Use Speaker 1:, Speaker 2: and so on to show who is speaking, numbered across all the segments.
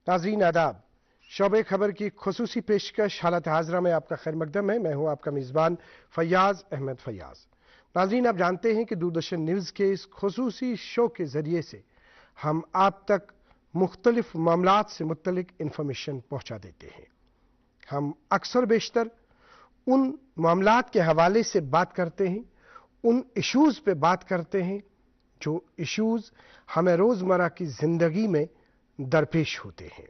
Speaker 1: नाज़रीन आदाब, शोबे खबर की खुसूसी पेशकश हालत हाजरा में आपका खैर मकदम है। मैं हूं आपका मेज़बान फैयाज अहमद फैयाज। नाज़रीन, आप जानते हैं कि दूरदर्शन न्यूज़ के इस खुसूसी शो के ज़रिए से हम आप तक मुख्तलिफ मामलात से मुत्तलिक इंफॉर्मेशन पहुँचा देते हैं। हम अक्सर बेशतर उन मामलात के हवाले से बात करते हैं, उन इशूज़ पे बात करते हैं जो इशूज़ हमें रोज़मर्रा की ज़िंदगी में दरपेश होते हैं।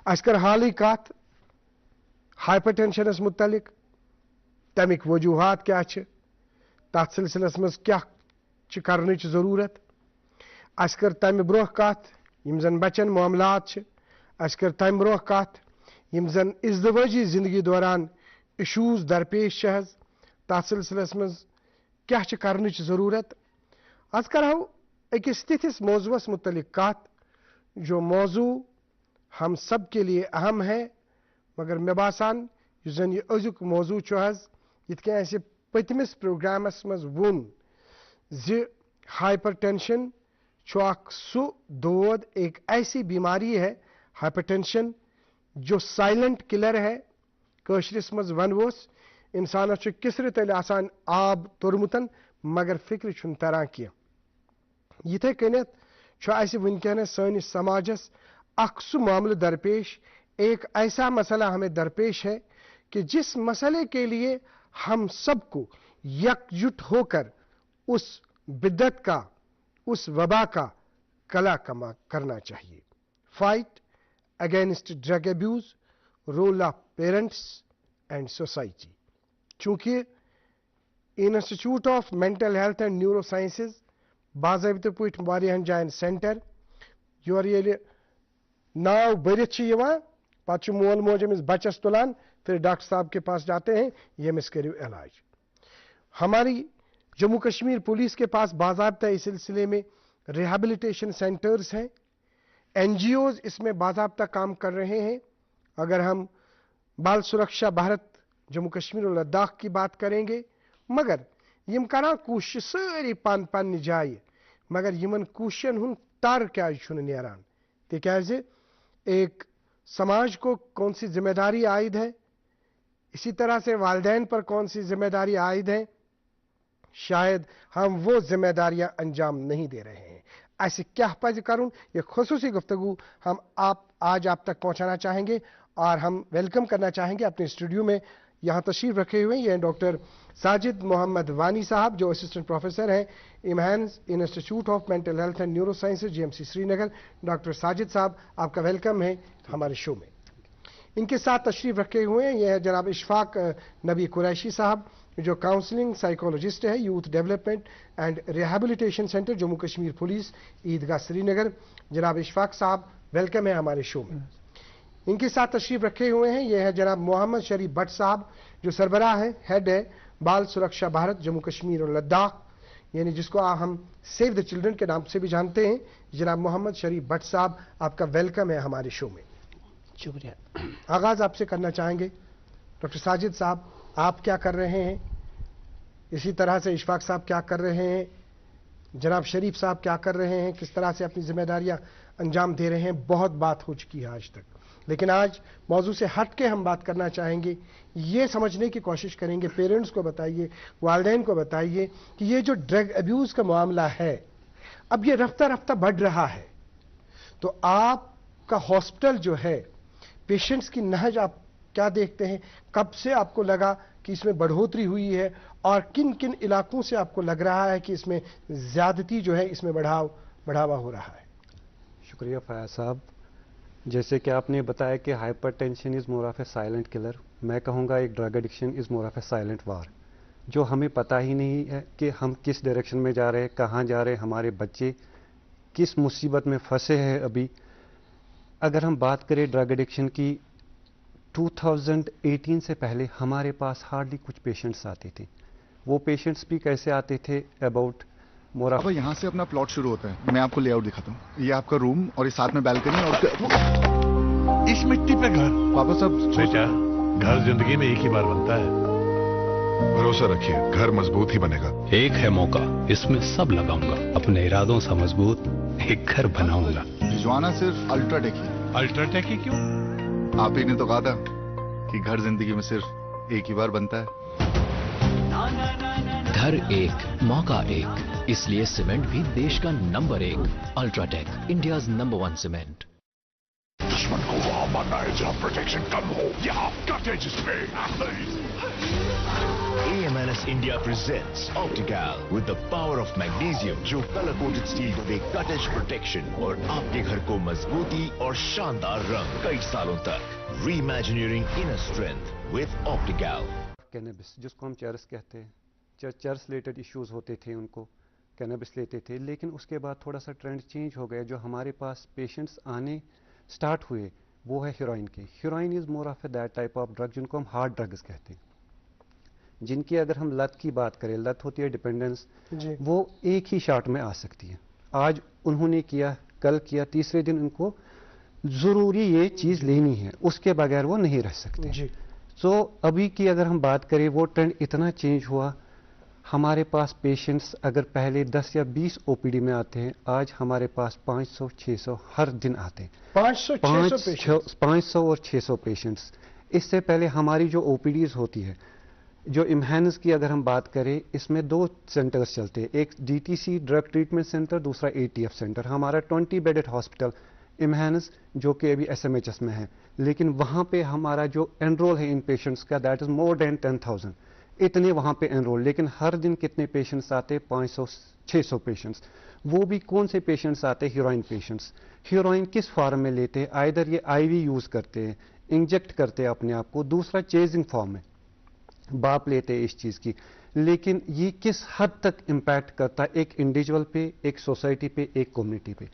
Speaker 1: अशकर हाल ही कात हाइपरटेंशनस मुतलिक तमिक वजूहात क्या तथ सिलसिलस मज क्या करनच ज़रूरत, अशकर तमि ब्रोह कत यम जन बचन मामलात, अशकर तमि ब्रोह कत यम जन इज़दवाजी ज़िंदगी दौरान इशूज़ दरपेश तथ सिलसिलस मज क्या करनच ज़रूरत। आज करो अकिस तिथिस मौजूस मुतलिक कत जो मौजू हम सब के लिए अहम है, मगर मे बासान जन यह अजुक मौजू ये पतमिस प्रोग्रामस मज वोन ज हाइपरटेंशन सु दोद एक ऐसी बीमारी है हाइपरटेंशन जो साइलेंट किलर है। कशरिस मज वनवोस इंसान किसर तल आसान आब तोरमुतन मगर फिक्र छुन तरान की। यथे कनित वनकनस सनिस समाजस अक्सु मामले दरपेश, एक ऐसा मसला हमें दरपेश है कि जिस मसले के लिए हम सबको यकजुट होकर उस बिद्दत का, उस वबा का कला कमा करना चाहिए। Fight against drug abuse, role of parents and society. चूंकि institute of mental health and neuro sciences बाज़ाबित पट वारियाहन जायन सेंटर योर ये नाव भरित पत मोल मोज अमिस बचस तुलान, फिर डॉक्टर साहब के पास जाते हैं, ये अमिस करियो इलाज। हमारी जम्मू कश्मीर पुलिस के पास बाज़ाब्ता इस सिलसिले में रिहैबिलिटेशन सेंटर्स हैं, एनजीओज इसमें बाज़ाब्ता काम कर रहे हैं। अगर हम बाल सुरक्षा भारत जम्मू कश्मीर और लद्दाख की बात करेंगे, मगर यम करा कोशिश सारी पन पन जाए, मगर यमन कोशिशन हुन तर क्या नेरान तिकाज एक समाज को कौन सी जिम्मेदारी आयद है, इसी तरह से वालिदैन पर कौन सी जिम्मेदारी आयद है, शायद हम वो जिम्मेदारियां अंजाम नहीं दे रहे हैं। ऐसे क्या पज करूं, ये खुसूसी गुफ्तगू हम आज आप तक पहुंचाना चाहेंगे और हम वेलकम करना चाहेंगे अपने स्टूडियो में यहाँ तशरीफ रखे हुए ये डॉक्टर साजिद मोहम्मद वानी साहब जो असिस्टेंट प्रोफेसर हैं IMHANS institute of mental health and neuro sciences GMC Srinagar. Doctor Sajid साहब आपका वेलकम है हमारे शो में। इनके साथ तशरीफ रखे हुए हैं ये है जनाब इशफाक नबी कुरैशी साहब जो काउंसलिंग साइकोलॉजिस्ट है, youth development and rehabilitation centre Jammu Kashmir police Idgah Srinagar. जनाब इशफाक साहब वेलकम है हमारे शो में। इनके साथ तशरीफ रखे हुए हैं ये है जनाब मोहम्मद शरीफ भट्ट साहब जो सरबराह है, हेड है बाल सुरक्षा भारत जम्मू कश्मीर और लद्दाख, यानी जिसको हम सेव द चिल्ड्रन के नाम से भी जानते हैं। जनाब मोहम्मद शरीफ भट्ट साहब आपका वेलकम है हमारे शो में। शुक्रिया। आगाज आपसे करना चाहेंगे डॉक्टर साजिद साहब, आप क्या कर रहे हैं, इसी तरह से इशफाक साहब क्या कर रहे हैं, जनाब शरीफ साहब क्या कर रहे हैं, किस तरह से अपनी जिम्मेदारियां अंजाम दे रहे हैं। बहुत बात हो चुकी है आज तक, लेकिन आज मौजू से हट के हम बात करना चाहेंगे, ये समझने की कोशिश करेंगे, पेरेंट्स को बताइए, वालिदैन को बताइए कि ये जो ड्रग अब्यूज़ का मामला है अब ये रफ्ता रफ्ता बढ़ रहा है, तो आपका हॉस्पिटल जो है पेशेंट्स की नहज आप क्या देखते हैं, कब से आपको लगा कि इसमें बढ़ोतरी हुई है और किन किन इलाकों से आपको लग रहा है कि इसमें ज्यादती जो है इसमें बढ़ावा हो रहा है।
Speaker 2: शुक्रिया फयाज साहब। जैसे कि आपने बताया कि hypertension is more of a silent killer, मैं कहूँगा एक drug addiction is more of a silent war, जो हमें पता ही नहीं है कि हम किस डायरेक्शन में जा रहे हैं, कहाँ जा रहे हैं, हमारे बच्चे किस मुसीबत में फंसे हैं अभी। अगर हम बात करें ड्रग एडिक्शन की, 2018 से पहले हमारे पास हार्डली कुछ पेशेंट्स आते थे। वो पेशेंट्स भी कैसे आते थे, अबाउट मोरा।
Speaker 3: अब यहाँ से अपना प्लॉट शुरू होता है, मैं आपको लेआउट दिखाता हूँ। ये आपका रूम और ये साथ में बैल्कनी और
Speaker 4: इस मिट्टी पे घर।
Speaker 3: पापा साहब
Speaker 4: बेटा, घर जिंदगी में एक ही बार बनता है,
Speaker 5: भरोसा रखिए घर मजबूत ही बनेगा।
Speaker 6: एक है मौका, इसमें सब लगाऊंगा, अपने इरादों से मजबूत एक घर बनाऊंगा।
Speaker 3: रिजवाना सिर्फ अल्ट्राटेक ही,
Speaker 4: अल्ट्राटेक ही क्यों?
Speaker 3: आप ही ने तो कहा था कि घर जिंदगी में सिर्फ एक ही बार बनता है।
Speaker 6: घर एक मौका एक, इसलिए सीमेंट भी देश का number 1। UltraTech, India's number 1 cement.
Speaker 5: दुश्मन को वहां मारना है जहां प्रोटेक्शन कम हो, यहाँ कटेज पे।
Speaker 7: AMNS India presents Optical with the power of magnesium, जो color coated steel को दे कटेज प्रोटेक्शन और आपके घर को मजबूती और शानदार रंग कई सालों तक। Reimagineering inner strength with Optical।
Speaker 2: Cannabis, जिसको हम चरस कहते हैं, चरस रिलेटेड इश्यूज होते थे, उनको कैनबिस लेते थे, लेकिन उसके बाद थोड़ा सा ट्रेंड चेंज हो गया। जो हमारे पास पेशेंट्स आने स्टार्ट हुए वो है हीरोइन के। Heroine is more of that type of drug जिनको हम हार्ड ड्रग्स कहते हैं, जिनकी अगर हम लत की बात करें, लत होती है डिपेंडेंस, वो एक ही शॉट में आ सकती है। आज उन्होंने किया, कल किया, तीसरे दिन उनको जरूरी ये चीज लेनी है, उसके बगैर वो नहीं रह सकते। तो अभी की अगर हम बात करें, वो ट्रेंड इतना चेंज हुआ। हमारे पास पेशेंट्स अगर पहले 10 या 20 ओपीडी में आते हैं, आज हमारे पास 500-600 हर दिन आते हैं। 500 और 600 पेशेंट्स। इससे पहले हमारी जो ओपीडीज होती है, जो इम्हानस की अगर हम बात करें, इसमें 2 सेंटर्स चलते हैं, एक डीटीसी ड्रग ट्रीटमेंट सेंटर, दूसरा एटीएफ सेंटर। हमारा 20 बेडेड हॉस्पिटल इम्हानस जो कि अभी एसएमएचएस में है, लेकिन वहां पे हमारा जो एनरोल है इन पेशेंट्स का, दैट इज मोर देन 10,000। इतने वहां पे एनरोल, लेकिन हर दिन कितने पेशेंट्स आते? 500-600 पेशेंट्स। वो भी कौन से पेशेंट्स आते? Heroine patients. हीरोइन किस फॉर्म में लेते हैं? आइदर ये आईवी यूज करते हैं, इंजेक्ट करते हैं अपने आप को, दूसरा चेजिंग फॉर्म में बाप लेते हैं इस चीज की। लेकिन ये किस हद तक इंपैक्ट करता है एक इंडिविजुअल पे, एक सोसाइटी पे, एक कम्युनिटी पे?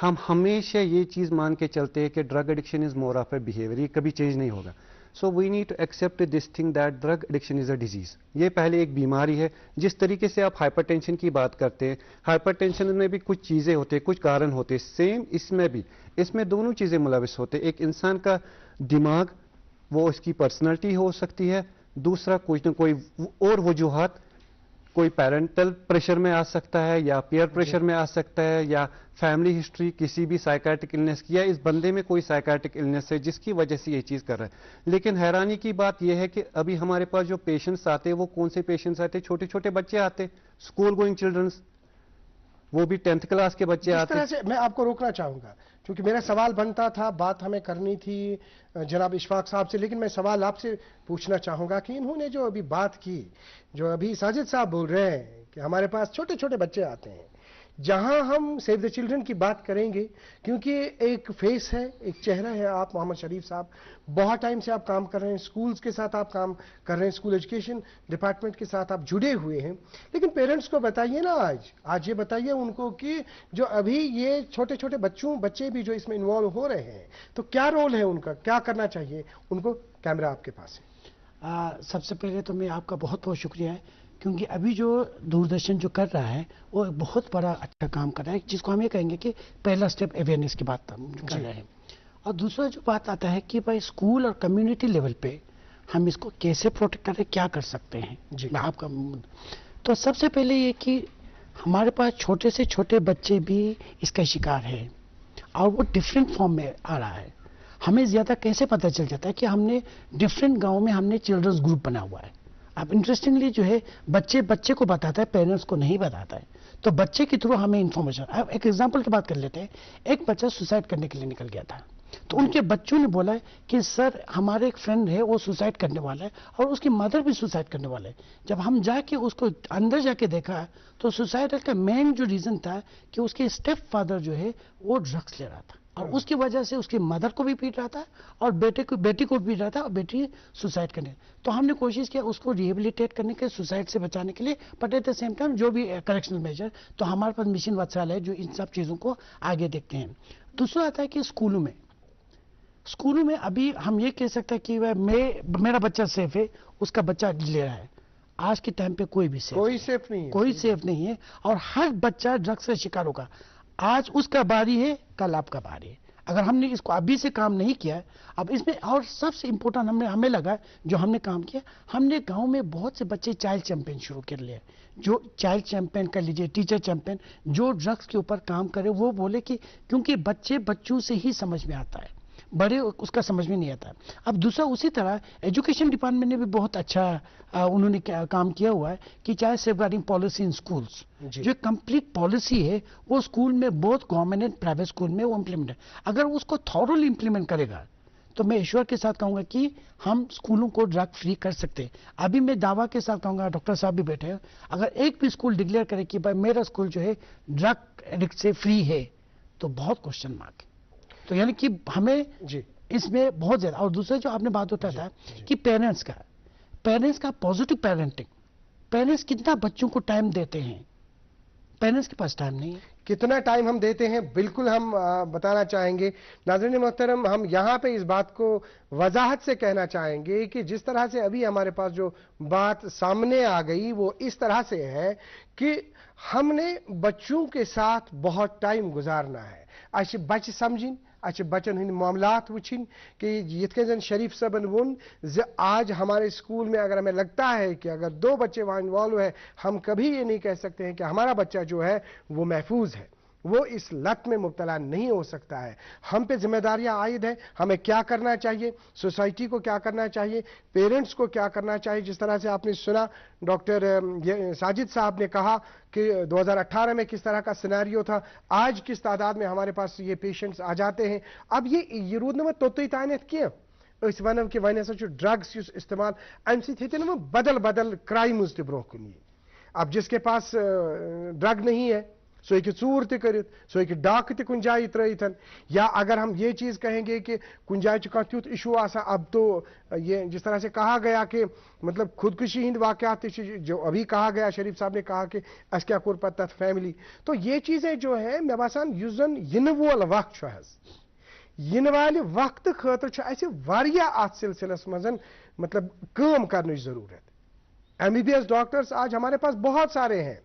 Speaker 2: हम हमेशा ये चीज मान के चलते हैं कि drug addiction is more of a behaviour, ये कभी चेंज नहीं होगा। So we need to accept this thing that drug addiction is a disease. ये पहले एक बीमारी है। जिस तरीके से आप हाइपरटेंशन की बात करते हैं, हाइपरटेंशन में भी कुछ चीजें होती है, कुछ कारण होते हैं, सेम इसमें भी। इसमें दोनों चीजें मुलविस होते हैं। एक इंसान का दिमाग, वो इसकी पर्सनैलिटी हो सकती है, दूसरा कुछ न कोई और वजूहात, कोई पेरेंटल प्रेशर में आ सकता है, या पीयर प्रेशर में आ सकता है, या फैमिली हिस्ट्री किसी भी साइकाट्रिक इलनेस की, या इस बंदे में कोई साइकाट्रिक इलनेस है जिसकी वजह से ये चीज कर रहा है। लेकिन हैरानी की बात यह है कि अभी हमारे पास जो पेशेंट्स आते हैं, वो कौन से पेशेंट्स आते हैं? छोटे छोटे बच्चे आते, स्कूल गोइंग चिल्ड्रंस, वो भी 10th क्लास के बच्चे आते हैं।
Speaker 1: मैं आपको रोकना चाहूंगा क्योंकि मेरा सवाल बनता था, बात हमें करनी थी जनाब इशफाक साहब से, लेकिन मैं सवाल आपसे पूछना चाहूंगा कि इन्होंने जो अभी बात की, जो अभी साजिद साहब बोल रहे हैं कि हमारे पास छोटे छोटे बच्चे आते हैं, जहां हम सेव द चिल्ड्रन की बात करेंगे, क्योंकि एक फेस है, एक चेहरा है। आप मोहम्मद शरीफ साहब बहुत टाइम से आप काम कर रहे हैं, स्कूल्स के साथ आप काम कर रहे हैं, स्कूल एजुकेशन डिपार्टमेंट के साथ आप जुड़े हुए हैं। लेकिन पेरेंट्स को बताइए ना, आज ये बताइए उनको कि जो अभी ये छोटे छोटे बच्चे भी जो इसमें इन्वॉल्व हो रहे हैं, तो क्या रोल है उनका, क्या करना चाहिए उनको? कैमरा आपके पास है।
Speaker 8: सबसे पहले तो मैं आपका बहुत बहुत शुक्रिया है, क्योंकि अभी जो दूरदर्शन जो कर रहा है वो एक बहुत बड़ा अच्छा काम कर रहा है, जिसको हम ये कहेंगे कि पहला स्टेप अवेयरनेस की बात कर रहे हैं। और दूसरा जो बात आता है कि भाई स्कूल और कम्युनिटी लेवल पे हम इसको कैसे प्रोटेक्ट करें, क्या कर सकते हैं। मैं आपका तो सबसे पहले ये कि हमारे पास छोटे से छोटे बच्चे भी इसका शिकार है, और वो डिफरेंट फॉर्म में आ रहा है। हमें ज्यादा कैसे पता चल जाता है कि हमने डिफरेंट गाँव में हमने चिल्ड्रंस ग्रुप बना हुआ है। अब इंटरेस्टिंगली जो है बच्चे को बताता है, पेरेंट्स को नहीं बताता है, तो बच्चे के थ्रू हमें इंफॉर्मेशन। अब एक एग्जांपल की बात कर लेते हैं। एक बच्चा सुसाइड करने के लिए निकल गया था, तो उनके बच्चों ने बोला कि सर हमारे एक फ्रेंड है, वो सुसाइड करने वाला है और उसकी मदर भी सुसाइड करने वाला है। जब हम जाके उसको अंदर जाके देखा तो सुसाइड का मेन जो रीजन था कि उसके स्टेप फादर जो है वो ड्रग्स ले रहा था, और उसकी वजह से उसकी मदर को भी पीट रहा था और बेटी को पीट रहा था, और बेटी सुसाइड करने। तो हमने कोशिश किया उसको रिहेबिलिटेट करने के, सुसाइड से बचाने के लिए, but at the same time जो भी करेक्शनल मेजर, तो हमारे पास मिशन वत्सल है जो इन सब चीज़ों को आगे देखते हैं। दूसरा आता है कि स्कूलों में अभी हम ये कह सकते हैं कि मेरा बच्चा सेफ है, उसका बच्चा ले रहा है। आज के टाइम पे कोई सेफ नहीं है, और हर बच्चा ड्रग्स का शिकार होगा। आज उसका बारी है, कल आपका बारी है। अगर हमने इसको अभी से काम नहीं किया है, अब इसमें और सबसे इंपॉर्टेंट हमें लगा जो हमने काम किया, हमने गांव में बहुत से बच्चे चाइल्ड चैंपियन शुरू कर लिए। जो चाइल्ड चैंपियन कर लीजिए, टीचर चैंपियन, जो ड्रग्स के ऊपर काम करे, वो बोले कि क्योंकि बच्चों से ही समझ में आता है। बड़े उसका समझ में नहीं आता। अब दूसरा उसी तरह एजुकेशन डिपार्टमेंट ने भी बहुत अच्छा उन्होंने काम किया हुआ है कि चाहे सेफगार्डिंग पॉलिसी इन स्कूल्स, जो कंप्लीट पॉलिसी है वो स्कूल में both government and private school में वो इम्प्लीमेंट है। अगर उसको थॉरली इम्प्लीमेंट करेगा तो मैं ईश्वर के साथ कहूंगा कि हम स्कूलों को ड्रग फ्री कर सकते हैं। अभी मैं दावा के साथ कहूंगा, डॉक्टर साहब भी बैठे हैं, अगर एक भी स्कूल डिक्लेयर करे कि भाई मेरा स्कूल जो है ड्रग एडिक्ट से फ्री है तो बहुत क्वेश्चन मार्क है। तो यानी कि हमें इसमें बहुत ज्यादा। और दूसरा जो आपने बात उठाया था कि पेरेंट्स का पॉजिटिव पेरेंटिंग, पेरेंट्स कितना बच्चों को टाइम देते हैं, पेरेंट्स के पास टाइम नहीं है।
Speaker 1: कितना टाइम हम देते हैं, बिल्कुल हम बताना चाहेंगे। नाज़रीन मोहतरम, हम यहाँ पे इस बात को वजाहत से कहना चाहेंगे कि जिस तरह से अभी हमारे पास जो बात सामने आ गई वो इस तरह से है कि हमने बच्चों के साथ बहुत टाइम गुजारना है। अच्छे बच्चे समझिन, अच्छे बच्चन हंद मामलात वुचिन कि यिथ कन शरीफ सबन वोन आज हमारे स्कूल में अगर हमें लगता है कि अगर 2 बच्चे वहां इन्वॉल्व है, हम कभी ये नहीं कह सकते हैं कि हमारा बच्चा जो है वो महफूज है, वो इस लत में मुब्तला नहीं हो सकता है। हम पे जिम्मेदारियां आयद है, हमें क्या करना चाहिए, सोसाइटी को क्या करना चाहिए, पेरेंट्स को क्या करना चाहिए। जिस तरह से आपने सुना डॉक्टर साजिद साहब ने कहा कि 2018 में किस तरह का सिनेरियो था, आज किस तादाद में हमारे पास ये पेशेंट्स आ जाते हैं। अब ये रूद न तोतई तानियत किया वन कि वन हसा ड्रग्स इस्तेमाल अम सतन बदल बदल क्राइम्स ब्रोह कुन। अब जिसके पास ड्रग नहीं है सो एक चूर तरित, सो एक डाक तुन जाए त्रन, या अगर हम ये चीज़ कहेंगे कि कुन जाए कह तुथ इशू आसा। अब तो ये जिस तरह से कहा गया कि मतलब खुदकुशी हिंद वाक़यात जो अभी कहा गया, शरीफ साहब ने कहा कि अस क्या कोर पत फैमिली, तो ये चीज़ें जो है मे बासान युस जन इन वोल वक्त इन वाले वक्त खतर अत सिलसिलस मजन मतलब काम करने जरूरत। MBBS डॉक्टर्स आज हमारे पास बहुत सारे हैं,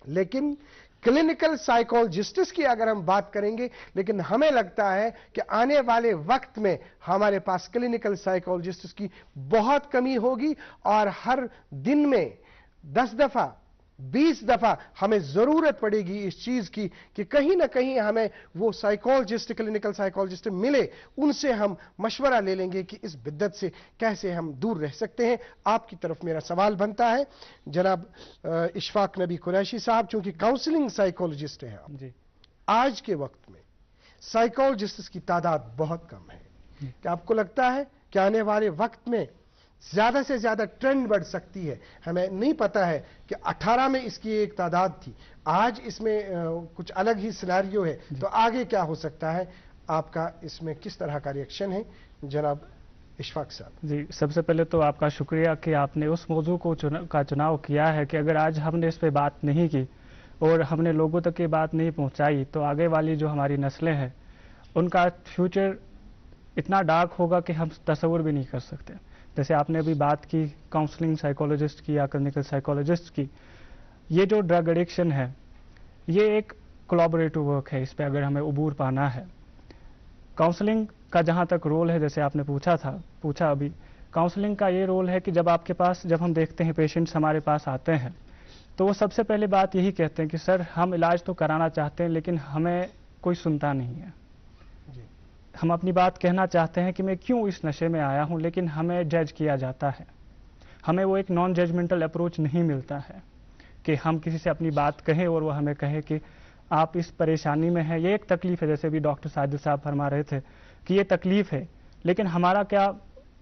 Speaker 1: लेकिन क्लिनिकल साइकोलॉजिस्ट्स की अगर हम बात करेंगे, लेकिन हमें लगता है कि आने वाले वक्त में हमारे पास क्लिनिकल साइकोलॉजिस्ट्स की बहुत कमी होगी और हर दिन में 10 दफा 20 दफा हमें जरूरत पड़ेगी इस चीज की कि कहीं ना कहीं हमें वो साइकोलॉजिस्ट, क्लिनिकल साइकोलॉजिस्ट मिले, उनसे हम मशवरा ले लेंगे कि इस बिद्दत से कैसे हम दूर रह सकते हैं। आपकी तरफ मेरा सवाल बनता है जनाब इशफाक नबी कुरैशी साहब, चूंकि काउंसलिंग साइकोलॉजिस्ट हैं आप जी, आज के वक्त में साइकोलॉजिस्ट की तादाद बहुत कम है, क्या आपको लगता है कि आने वाले वक्त में ज्यादा से ज्यादा ट्रेंड बढ़ सकती है? हमें नहीं पता है कि 18 में इसकी एक तादाद थी, आज इसमें कुछ अलग ही सिनेरियो है, तो आगे क्या हो सकता है? आपका इसमें किस तरह का रिएक्शन है जनाब इशफाक साहब?
Speaker 9: जी, सबसे पहले तो आपका शुक्रिया कि आपने उस मौजू को चुनाव किया है कि अगर आज हमने इस पर बात नहीं की और हमने लोगों तक ये बात नहीं पहुंचाई तो आगे वाली जो हमारी नस्लें हैं उनका फ्यूचर इतना डार्क होगा कि हम तस्वुर भी नहीं कर सकते। जैसे आपने अभी बात की काउंसलिंग साइकोलॉजिस्ट की या क्लिनिकल साइकोलॉजिस्ट की, ये जो ड्रग एडिक्शन है ये एक कोलैबोरेटिव वर्क है, इस पे अगर हमें उबूर पाना है। काउंसलिंग का जहाँ तक रोल है, जैसे आपने पूछा अभी, काउंसलिंग का ये रोल है कि जब हम देखते हैं पेशेंट्स हमारे पास आते हैं तो वो सबसे पहले बात यही कहते हैं कि सर हम इलाज तो कराना चाहते हैं लेकिन हमें कोई सुनता नहीं है। हम अपनी बात कहना चाहते हैं कि मैं क्यों इस नशे में आया हूं, लेकिन हमें जज किया जाता है, हमें वो एक नॉन जजमेंटल अप्रोच नहीं मिलता है कि हम किसी से अपनी बात कहें और वो हमें कहे कि आप इस परेशानी में हैं, ये एक तकलीफ है। जैसे भी डॉक्टर साजिद साहब फरमा रहे थे कि ये तकलीफ है, लेकिन हमारा क्या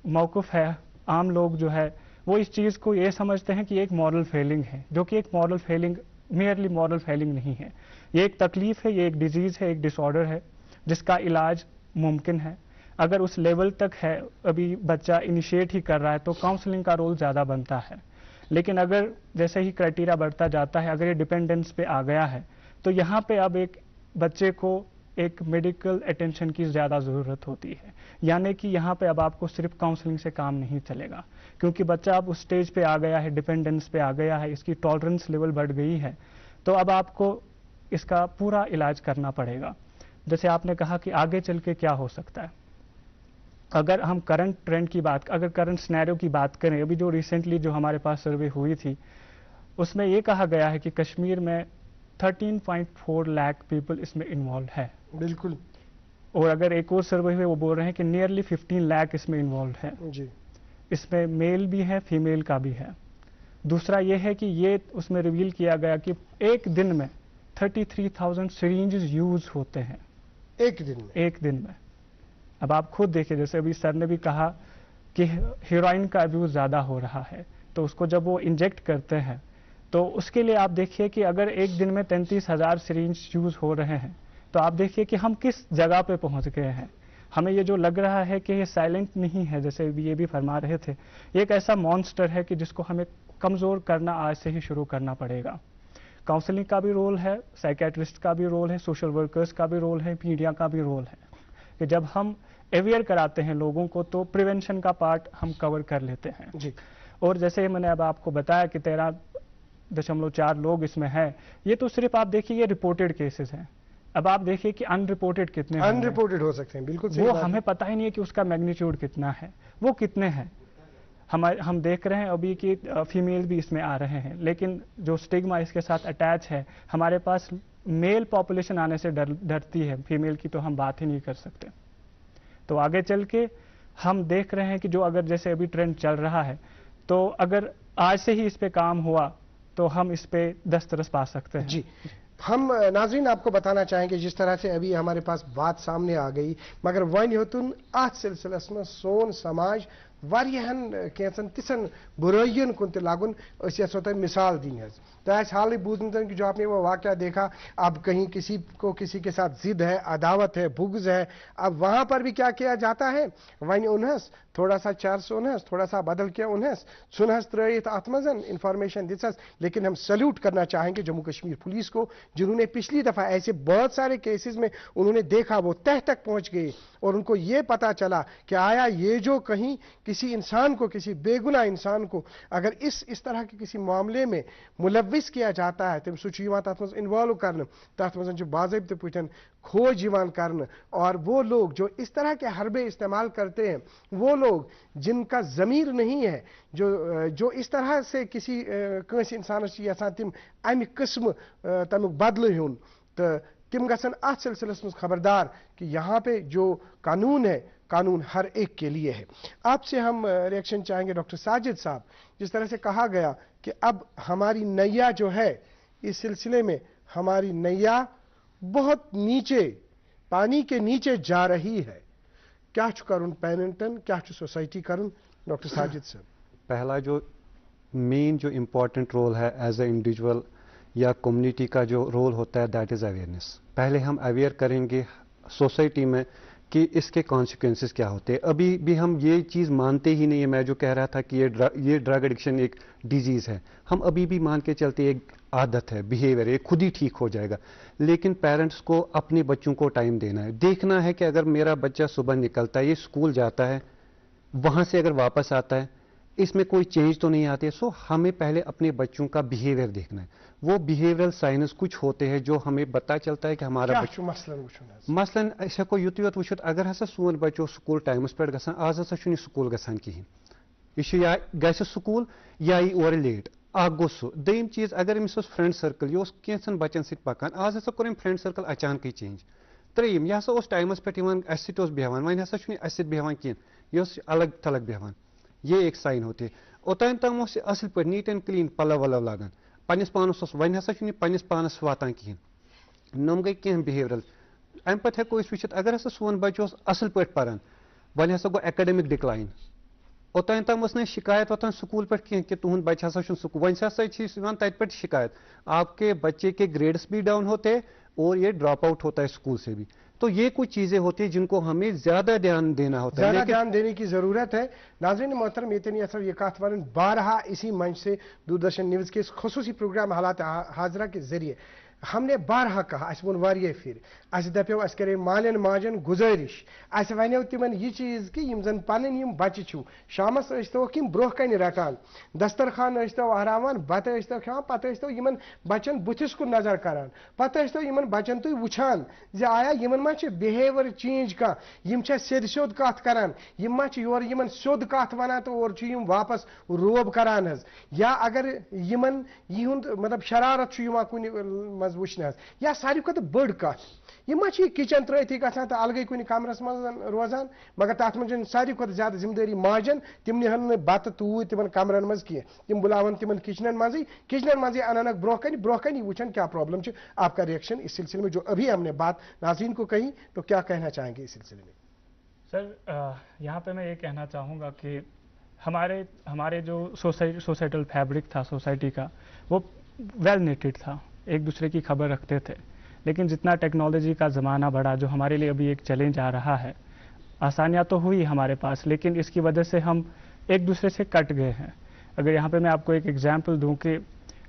Speaker 9: मौक़िफ़ है? आम लोग जो है वो इस चीज़ को ये समझते हैं कि एक मॉरल फेलिंग है, जो कि एक moral failing merely moral failing नहीं है, ये एक तकलीफ है, ये एक डिजीज़ है, एक डिसऑर्डर है जिसका इलाज मुमकिन है। अगर उस लेवल तक है, अभी बच्चा इनिशिएट ही कर रहा है, तो काउंसलिंग का रोल ज़्यादा बनता है। लेकिन अगर जैसे ही क्राइटेरिया बढ़ता जाता है, अगर ये डिपेंडेंस पे आ गया है, तो यहाँ पे अब एक बच्चे को एक मेडिकल अटेंशन की ज़्यादा ज़रूरत होती है। यानी कि यहाँ पे अब आपको सिर्फ काउंसलिंग से काम नहीं चलेगा, क्योंकि बच्चा अब उस स्टेज पे आ गया है, डिपेंडेंस पे आ गया है, इसकी टॉलरेंस लेवल बढ़ गई है, तो अब आपको इसका पूरा इलाज करना पड़ेगा। जैसे आपने कहा कि आगे चल के क्या हो सकता है, अगर हम करंट ट्रेंड की बात, अगर करंट सिनेरियो की बात करें, अभी जो रिसेंटली जो हमारे पास सर्वे हुई थी उसमें ये कहा गया है कि कश्मीर में 13.4 लाख पीपल इसमें इन्वॉल्व है।
Speaker 1: बिल्कुल।
Speaker 9: और अगर एक और सर्वे हुए वो बोल रहे हैं कि नियरली 15 लाख इसमें इन्वॉल्व है।
Speaker 1: जी,
Speaker 9: इसमें मेल भी है, फीमेल का भी है। दूसरा ये है कि ये उसमें रिवील किया गया कि एक दिन में 33,000 सिरिंजेस यूज होते हैं
Speaker 1: एक दिन में। अब आप खुद देखिए, जैसे अभी सर ने भी कहा कि हेरोइन का अब्यूज ज्यादा हो रहा है, तो उसको जब वो इंजेक्ट करते हैं तो उसके लिए आप देखिए कि अगर एक दिन में 33,000 सिरिंज यूज हो रहे हैं तो आप देखिए कि हम किस जगह पे पहुंच गए हैं। हमें ये जो लग रहा है कि ये साइलेंट नहीं है, जैसे ये भी फरमा रहे थे, ये एक ऐसा मॉन्स्टर है कि जिसको हमें कमजोर करना आज से ही शुरू करना पड़ेगा। काउंसलिंग का भी रोल है, साइकेट्रिस्ट का भी रोल है, सोशल वर्कर्स का भी रोल है, मीडिया का भी रोल है कि जब हम अवेयर कराते हैं लोगों को तो प्रिवेंशन का पार्ट हम कवर कर लेते हैं जी।
Speaker 9: और जैसे मैंने अब आपको बताया कि 13.4 लोग इसमें हैं, ये तो सिर्फ आप देखिए ये रिपोर्टेड केसेस हैं। अब आप देखिए कि अनरिपोर्टेड कितने
Speaker 1: अनरिपोर्टेड हो सकते हैं, बिल्कुल सही
Speaker 9: वो
Speaker 1: बात
Speaker 9: हमें पता ही नहीं है कि उसका मैग्नीट्यूड कितना है, वो कितने हैं। हम देख रहे हैं अभी कि फीमेल भी इसमें आ रहे हैं, लेकिन जो स्टिग्मा इसके साथ अटैच है, हमारे पास मेल पॉपुलेशन आने से डरती है, फीमेल की तो हम बात ही नहीं कर सकते। तो आगे चल के हम देख रहे हैं कि जो अगर जैसे अभी ट्रेंड चल रहा है, तो अगर आज से ही इस पे काम हुआ तो हम इस पे दस्तरस पा सकते हैं।
Speaker 1: जी, हम नाजरीन आपको बताना चाहेंगे जिस तरह से अभी हमारे पास बात सामने आ गई, मगर वन होतुन अत सिलसिलस में सोन समाज वारियाहन कैंसन तिसन बुराइयन कुन ते लागुन अस यछो तय मिसाल दी है। तो आज हाल ही बूझन कि जो आपने वो वाकया देखा, अब कहीं किसी को किसी के साथ जिद है, अदावत है, बुग़्ज़ है, अब वहां पर भी क्या किया जाता है, वन उन्हस थोड़ा सा 400 उन्हस थोड़ा सा बदल के उन्हस सुनहस त्रयित आत्मजन इंफॉर्मेशन दिसस। लेकिन हम सल्यूट करना चाहेंगे जम्मू कश्मीर पुलिस को, जिन्होंने पिछली दफा ऐसे बहुत सारे केसेस में उन्होंने देखा, वो तह तक पहुंच गए और उनको ये पता चला कि आया ये जो कहीं किसी इंसान को, किसी बेगुनाह इंसान को अगर इस तरह के किसी मामले में मुलविस किया जाता है, तम सह इन्वॉल्व कर तथ मज बाज़ाब्ते पुटन खोज करन। और वो लोग जो इस तरह के हरबे इस्तेमाल करते हैं, वो लोग जिनका ज़मीर नहीं है, जो इस तरह से किसी कंस इंसानस यसान तिम अमि किस्म तमिक बदल हुन, तो तिम गसन अत सिलसिलस में खबरदार कि यहाँ पे जो कानून है, कानून हर एक के लिए है। आपसे हम रिएक्शन चाहेंगे डॉक्टर साजिद साहब, जिस तरह से कहा गया कि अब हमारी नैया जो है इस सिलसिले में, हमारी नैया बहुत नीचे, पानी के नीचे जा रही है, क्या करुन पेरेंटन, क्या सोसाइटी करुन? डॉक्टर साजिद साहब,
Speaker 2: पहला जो मेन जो इम्पोर्टेंट रोल है एज ए इंडिविजुअल या कम्युनिटी का जो रोल होता है, दैट इज़ अवेयरनेस। पहले हम अवेयर करेंगे सोसाइटी में कि इसके कॉन्सिक्वेंसेस क्या होते हैं। अभी भी हम ये चीज़ मानते ही नहीं है। मैं जो कह रहा था कि ये ड्रग एडिक्शन एक डिजीज़ है, हम अभी भी मान के चलते एक आदत है, बिहेवियर, ये खुद ही ठीक हो जाएगा। लेकिन पेरेंट्स को अपने बच्चों को टाइम देना है, देखना है कि अगर मेरा बच्चा सुबह निकलता है, ये स्कूल जाता है, वहाँ से अगर वापस आता है, इसमें कोई चेंज तो नहीं आती है। सो हमें पहले अपने बच्चों का बिहेवियर देखना है। वो बिहेवियरल साइंस कुछ होते हैं जो हमें पता चलता है कि हमारा मसलन ऐसा को युत युत वुत अगर हसा सोन बच्चो स्कूल टाइमस पे गसान, आज हसा छुन स्कूल गसान कहीं, यह या गस स्कूल या यी और लेट अख गो सह। दोयम चीज अगर अमिस फ्रेंड सर्कल, यह कैंसन बच्चन सत पकान, आज हसा कोर फ्रेंड सर्कल अचानक चेंज। त्रेयम यह हसा टाइमस पे अस सत बेहान, वन हसा अस सत बेहान कह, यह अलग थलग बेहान, ये एक साइन होती है। ओतान तम असल पे नीट एंड क्लीन पलव वलव लागान, पन्निस पानस वन हसा पन्निस पानस वातान कहें, नम गई कह बिहेवियरल। अम पे हेको वुचित अगर हसा सोन बच्चे असल पे पान, वन हसा गो एकेडमिक डिक्लाइन, ओतान तम ना शिकायत वतान स्कूल पे कह कि तुहद बच्चे हसा स्कूल, वन हसा तत पे शिकायत, आपके बच्चे के ग्रेड्स भी डाउन होते हैं और ये ड्रॉप आउट होता है स्कूल से भी। तो ये कुछ चीजें होती है जिनको हमें ज्यादा ध्यान देना होता है,
Speaker 1: ज्यादा ध्यान देने की जरूरत है। नाज़रीन मोहतरम, ये असर ये कथ वन बारहा इसी मंच से दूरदर्शन न्यूज के इस खुसूसी प्रोग्राम हालात हाजरा के जरिए हमने बारहा कहा, अस वो वारिया फिर अस दपो अस करे मालन माजन गुजारिश, अस वनो तिमन यह चीज कि यम जन पन यम बच्चे छु शामस स्तो कि ब्रोह कन रटान, दस्तरखान स्तो आहरावान, बत स्तो खान, पत स्तो यमन बच्चन बुथिस कुन नजर करान, पत स्तो यमन बच्चन तुम वुछान जे आया यमन मा बिहेवियर चेंज का, यम सेद सोद कथ करान, यम मा योर यमन सोद कथ वनान तो और यम वापस रोब करान हज, या अगर यमन यहुंद मतलब शरारत छु यमा कुन मज वुचन या सारी खुद बड़ कत यह किचन त्रथी गसान तो अलग कुछ कमरस मज रोजान मगर तथ मन सारी खुद ज्यादा जिम्मेदारी माजन तिम निहन बत तूत तिम कमरन मज की तिम बुलावन तिम किचनन मजे अनानक ब्रोह वुचन क्या प्रॉब्लम है। आपका रिएक्शन इस सिलसिले में जो अभी हमने बात नाज़रीन को कही तो क्या कहना चाहेंगे इस सिलसिले में?
Speaker 9: सर यहाँ पे मैं ये कहना चाहूँगा कि हमारे जो सोसाइटल फैब्रिक था सोसाइटी का वो वेल नीटेड था, एक दूसरे की खबर रखते थे। लेकिन जितना टेक्नोलॉजी का ज़माना बढ़ा, जो हमारे लिए अभी एक चैलेंज आ रहा है, आसानियाँ तो हुई हमारे पास लेकिन इसकी वजह से हम एक दूसरे से कट गए हैं। अगर यहाँ पे मैं आपको एक एग्जांपल दूं कि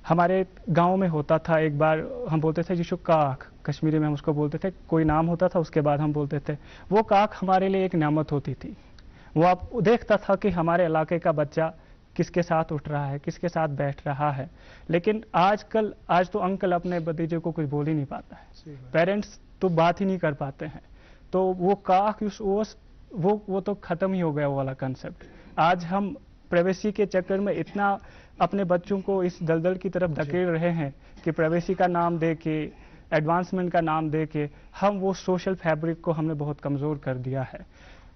Speaker 9: हमारे गांव में होता था, एक बार हम बोलते थे जिसको काख, कश्मीरी में हम उसको बोलते थे, कोई नाम होता था उसके बाद हम बोलते थे, वो काख हमारे लिए एक नेमत होती थी। वो आप देखता था कि हमारे इलाके का बच्चा किसके साथ उठ रहा है, किसके साथ बैठ रहा है। लेकिन आज तो अंकल अपने भतीजे को कुछ बोल ही नहीं पाता है, पेरेंट्स तो बात ही नहीं कर पाते हैं। तो वो काख वो तो खत्म ही हो गया वो वाला कंसेप्ट। आज हम प्राइवेसी के चक्कर में इतना अपने बच्चों को इस दलदल की तरफ धकेल रहे हैं कि प्राइवेसी का नाम दे के, एडवांसमेंट का नाम दे के हम वो सोशल फैब्रिक को हमने बहुत कमज़ोर कर दिया है।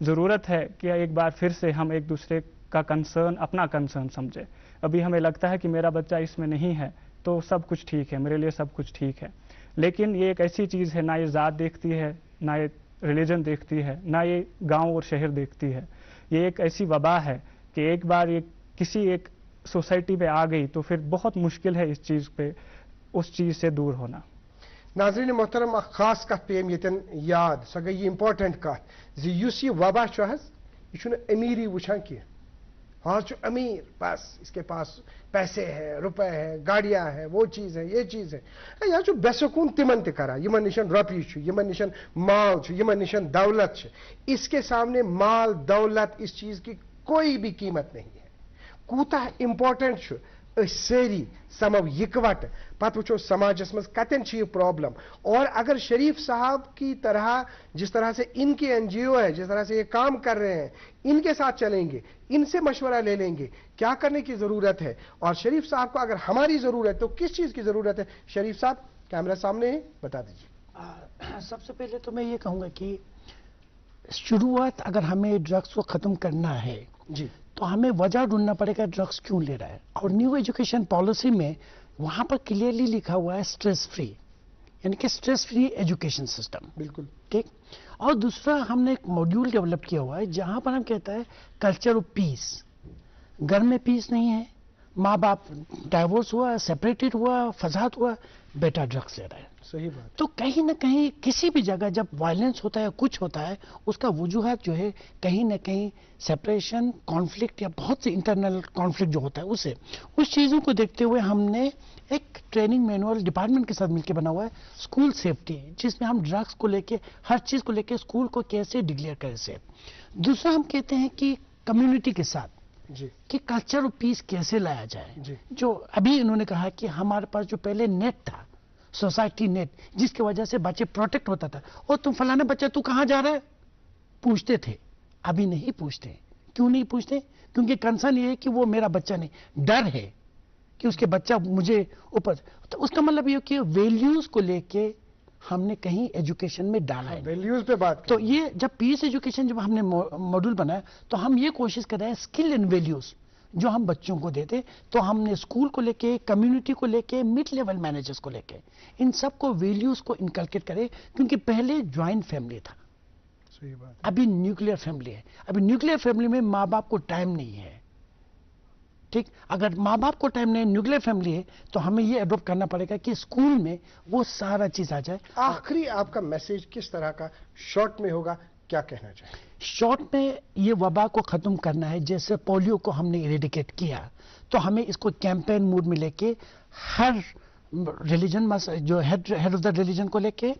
Speaker 9: ज़रूरत है कि एक बार फिर से हम एक दूसरे का कंसर्न अपना कंसर्न समझे। अभी हमें लगता है कि मेरा बच्चा इसमें नहीं है तो सब कुछ ठीक है, मेरे लिए सब कुछ ठीक है। लेकिन ये एक ऐसी चीज़ है, ना ये ज़ात देखती है, ना ये रिलीजन देखती है, ना ये गांव और शहर देखती है। ये एक ऐसी वबा है कि एक बार ये किसी एक सोसाइटी पे आ गई तो फिर बहुत मुश्किल है इस चीज़ पे, उस चीज़ से दूर होना।
Speaker 1: नाज़रीन मोहतरम खास कत पे यन याद सो गई इंपॉर्टेंट कत जी वबा यह अमीरी वुचान की आज अमीर बस इसके पास पैसे है, रुपए है, गाड़ियां है, वो चीज़ है, ये चीज़ है। यह बेसकून तिमन तरा यमन निशन रपी यमन निशन माल यमन निशन दौलत इसके सामने माल दौलत इस चीज़ की कोई भी कीमत नहीं है। कूता इंपॉर्टेंट सारी समव इकवट पत वो समाजस मज कतन प्रॉब्लम। और अगर शरीफ साहब की तरह जिस तरह से इनके एनजीओ है, जिस तरह से ये काम कर रहे हैं, इनके साथ चलेंगे, इनसे मशवरा ले लेंगे क्या करने की ज़रूरत है। और शरीफ साहब को अगर हमारी ज़रूरत है तो किस चीज़ की ज़रूरत है? शरीफ साहब कैमरा सामने है, बता दीजिए।
Speaker 8: सबसे पहले तो मैं ये कहूँगा कि शुरुआत अगर हमें ड्रग्स को ख़त्म करना है
Speaker 1: जी
Speaker 8: तो हमें वजह ढूंढना पड़ेगा ड्रग्स क्यों ले रहा है। और न्यू एजुकेशन पॉलिसी में वहां पर क्लियरली लिखा हुआ है स्ट्रेस फ्री, यानी कि स्ट्रेस फ्री एजुकेशन सिस्टम।
Speaker 1: बिल्कुल
Speaker 8: ठीक। और दूसरा हमने एक मॉड्यूल डेवलप किया हुआ है जहां पर हम कहता है कल्चर ऑफ पीस। घर में पीस नहीं है, माँ बाप डाइवोर्स हुआ, सेपरेटेड हुआ, फसाद हुआ, बेटा ड्रग्स ले रहा है।
Speaker 1: सही बात।
Speaker 8: तो कहीं ना कहीं किसी भी जगह जब वायलेंस होता है, कुछ होता है, उसका वजूहत जो है कहीं ना कहीं सेपरेशन, कॉन्फ्लिक्ट या बहुत से इंटरनल कॉन्फ्लिक्ट जो होता है उसे, उस चीज़ों को देखते हुए हमने एक ट्रेनिंग मैनुअल डिपार्टमेंट के साथ मिलकर बना हुआ है, स्कूल सेफ्टी, जिसमें हम ड्रग्स को लेके, हर चीज़ को लेके स्कूल को कैसे डिक्लेयर करें से। दूसरा हम कहते हैं कि कम्युनिटी के साथ
Speaker 1: जी
Speaker 8: कि कल्चर ऑफ पीस कैसे लाया जाए
Speaker 1: जी।
Speaker 8: जो अभी इन्होंने कहा कि हमारे पास जो पहले नेट था, सोसाइटी नेट, जिसकी वजह से बच्चे प्रोटेक्ट होता था, और तुम फलाना बच्चा तू कहाँ जा रहा है पूछते थे, अभी नहीं पूछते। क्यों नहीं पूछते? क्योंकि कंसर्न ये है कि वो मेरा बच्चा नहीं, डर है कि उसके बच्चा मुझे ऊपर। तो उसका मतलब ये कि वैल्यूज को लेके हमने कहीं एजुकेशन में डाला है।
Speaker 1: वैल्यूज पे बात
Speaker 8: तो ये जब पीस एजुकेशन जब हमने मॉड्यूल बनाया तो हम ये कोशिश कर रहे हैं स्किल एंड वैल्यूज जो हम बच्चों को देते, तो हमने स्कूल को लेके, कम्युनिटी को लेके, मिड लेवल मैनेजर्स को लेके, इन सबको वैल्यूज को इनकलकेट करें। क्योंकि पहले ज्वाइंट फैमिली था,
Speaker 1: सही बात।
Speaker 8: अभी न्यूक्लियर फैमिली है। अभी न्यूक्लियर फैमिली में माँ बाप को टाइम नहीं है। ठीक, अगर माँ बाप को टाइम नहीं, न्यूक्लियर फैमिली है, तो हमें ये एडॉप्ट करना पड़ेगा कि स्कूल में वो सारा चीज आ जाए।
Speaker 1: आखिरी आपका मैसेज किस तरह का शॉर्ट में होगा, क्या कहना चाहिए?
Speaker 8: शॉर्ट में ये वबा को खत्म करना है। जैसे पोलियो को हमने इरेडिकेट किया, तो हमें इसको कैंपेन मूड में लेके हर रिलीजन जो हेड ऑफ द रिलीजन को लेके,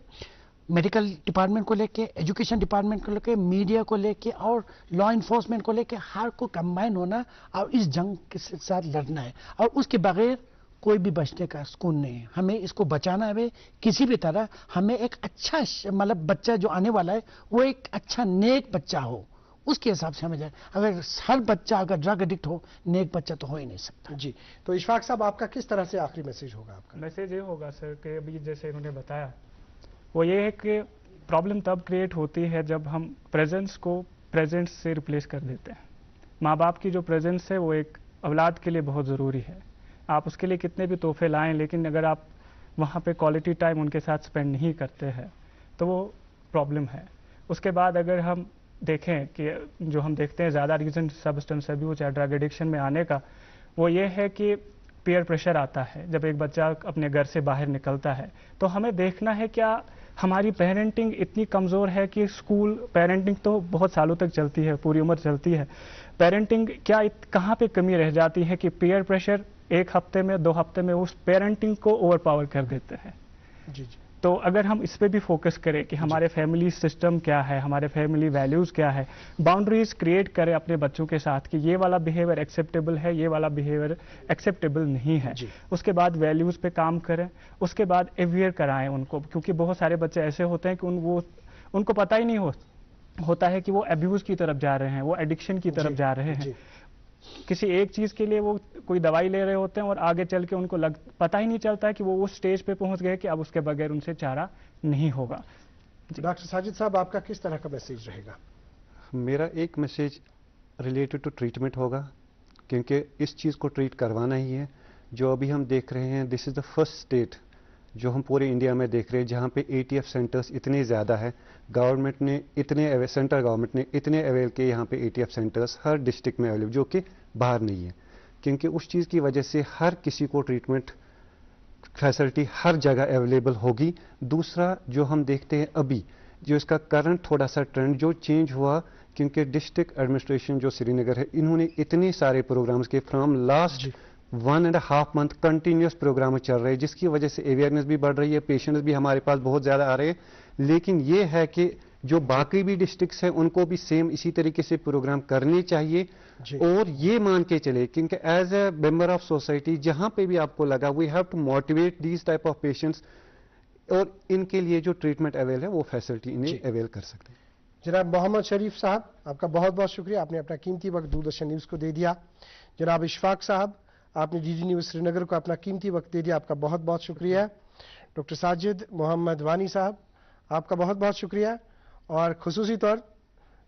Speaker 8: मेडिकल डिपार्टमेंट को लेके, एजुकेशन डिपार्टमेंट को लेके, मीडिया को लेके और लॉ इन्फोर्समेंट को लेके, हर को कंबाइन होना और इस जंग के साथ लड़ना है। और उसके बगैर कोई भी बचने का सुकून नहीं है। हमें इसको बचाना है किसी भी तरह। हमें एक अच्छा मतलब बच्चा जो आने वाला है वो एक अच्छा नेक बच्चा हो, اس کے حساب سے ہمیں جائے. اگر ہر بچہ اگر ڈرگ ایڈکٹ ہو, نیک بچہ تو ہو ہی نہیں سکتا.
Speaker 1: جی تو اشفاق صاحب آپ کا کس طرح سے آخری میسج ہوگا؟ آپ کا
Speaker 9: میسج یہ ہوگا سر کہ ابھی جیسے انہوں نے بتایا, وہ یہ ہے کہ پرابلم تب کریٹ ہوتی ہے جب ہم پریزنس کو پریزنٹ سے ریپلیس کر دیتے ہیں. ماں باپ کی جو پریزنس ہے وہ ایک اولاد کے لیے بہت ضروری ہے. آپ اس کے لیے کتنے بھی تحفے لائیں, لیکن اگر آپ وہاں پہ کوالٹی ٹائم ان کے ساتھ اسپینڈ نہیں کرتے ہیں تو وہ پرابلم ہے. اس کے بعد اگر ہم دیکھیں کہ جو ہم دیکھتے ہیں زیادہ ریزن سبسٹنس ایبیوز یا ڈرگ ایڈکشن میں آنے کا, وہ یہ ہے کہ پیئر پریشر آتا ہے. جب ایک بچہ اپنے گھر سے باہر نکلتا ہے تو ہمیں دیکھنا ہے کیا ہماری پیرنٹنگ اتنی کمزور ہے کہ اسکول پیرنٹنگ تو بہت سالوں تک چلتی ہے, پوری عمر چلتی ہے. پیرنٹنگ کیا کہاں پہ کمی رہ جاتی ہے کہ پیئر پریشر ایک ہفتے میں 2 ہفتے میں اس پیرنٹنگ کو اوور پاور کر دیتے ہیں.
Speaker 1: جی جی
Speaker 9: تو اگر ہم اس پہ بھی فوکس کریں کہ ہمارے فیملی سسٹم کیا ہے, ہمارے فیملی ویلیوز کیا ہے, باؤنڈریز کریٹ کریں اپنے بچوں کے ساتھ کہ یہ والا بیہیویئر ایکسیپٹیبل ہے, یہ والا بیہیویئر ایکسیپٹیبل نہیں ہے. اس کے بعد ویلیوز پہ کام کریں, اس کے بعد اویئر کرائیں ان کو, کیونکہ بہت سارے بچے ایسے ہوتے ہیں کہ ان کو پتہ ہی نہیں ہوتا ہے کہ وہ ابیوز کی طرف جا رہے ہیں, وہ ایڈکشن کی طرف جا رہے ہیں. کسی ایک چیز کے لیے وہ کوئی دوائی لے رہے ہوتے ہیں اور آگے چل کے ان کو پتہ ہی نہیں چلتا ہے کہ وہ اس سٹیج پہ پہنچ گئے کہ اب اس کے بغیر ان سے چارہ نہیں ہوگا.
Speaker 1: ڈاکٹر ساجد صاحب آپ کا کس طرح کا میسیج رہے گا؟
Speaker 2: میرا ایک میسیج ریلیٹڈ ٹو ٹریٹمنٹ ہوگا, کیونکہ اس چیز کو ٹریٹ کروانا ہی ہے. جو ابھی ہم دیکھ رہے ہیں, دس از دا فرسٹ اسٹیٹ جو ہم پورے انڈیا میں دیکھ رہے ہیں جہاں پہ ATF سینٹرز اتنے زیادہ ہے. گورنمنٹ نے سینٹرل گورنمنٹ نے اتنے اویل کیے یہاں پہ ATF سینٹرز ہر ڈسٹرکٹ میں اویلیبل, جو کہ باہر نہیں ہے. کیونکہ اس چیز کی وجہ سے ہر کسی کو ٹریٹمنٹ فیسلٹی ہر جگہ اویلیبل ہوگی. دوسرا جو ہم دیکھتے ہیں ابھی جو اس کا کرنٹ تھوڑا سا ٹرینڈ جو چینج ہوا, کیونکہ ڈسٹرکٹ ایڈمنسٹریشن جو سری نگر ہے انہوں نے اتنے سارے پروگرامز کے from last 1.5 month continuous programme چل رہے ہیں, جس کی وجہ سے اویئرنیس بھی بڑھ رہی ہے, پیشنٹس بھی ہمارے پاس بہت زیادہ آ رہے ہیں. لیکن یہ ہے کہ جو باقی بھی ڈسٹرکٹس ہیں ان کو بھی سیم اسی طریقے سے پروگرام کرنے چاہیے. اور یہ مان کے چلے کیونکہ as a member of society جہاں پہ بھی آپ کو لگا we have to motivate these type of patients, اور ان کے لیے جو ٹریٹمنٹ اویل ہے وہ فیسلٹی انہیں اویل کر سکتے ہیں.
Speaker 1: جناب محمد شریف صاحب آپ کا بہت بہت شکریہ, آپ نے اپنا قیمتی وقت دوردرشن نیوز کو دے دیا. جناب اشفاق صاحب آپ نے DD نیوز سری نگر کو اپنا قیمتی وقت دے دیا, آپ کا بہت بہت شکریہ. ڈاکٹر ساجد محمد وانی صاحب آپ کا بہت بہت شکریہ, اور خصوصی طور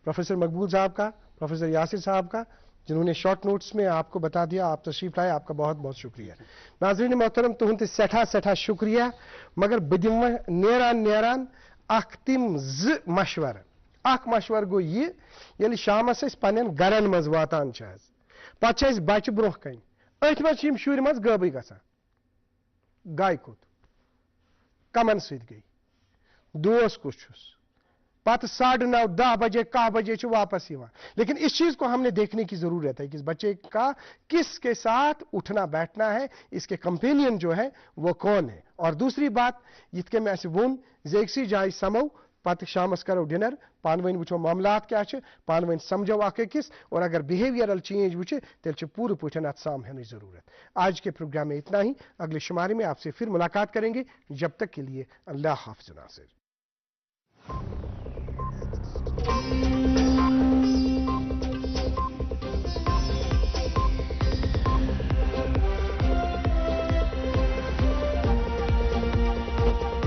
Speaker 1: پروفیسر مقبول صاحب کا, پروفیسر یاسر صاحب کا, جنہوں نے شارٹ نوٹس میں آپ کو بتا دیا, آپ تشریف لائے, آپ کا بہت بہت شکریہ. ناظرین محترم تہند سٹھا شکریہ, مگر بدم نیران اخ تم مشور. اخ مشور گو یہ یل شامس پن گرن مز واتان پتہ بچہ برہ کن ات مز شر مز غبی گژھان, گائے کت کمن ست گئی, دوست کس چھس, پتہ 9:30 10 بجے 11 بجے واپس یوان. لیکن اس چیز کو ہم نے دیکھنے کی ضرورت ہے کہ اس بچے کا کس کے ساتھ اٹھنا بیٹھنا ہے, اس کے کمپینین جو ہے وہ کون ہے. اور دوسری بات یت کے میں ون زیکسی جائے سمو, پتہ شامس کرو ڈنر, پان ون وچو معاملات کیا پان ون سمجھو اخ أکس, اور اگر بہیویئرل چینج وچ تیل پورے پٲٹھۍ ات سامنے ضرورت. آج کے پروگرام میں اتنا ہی, اگلے شمارے میں آپ سے پھر ملاقات کریں گے. جب تک کے لیے اللہ حافظ ناصر.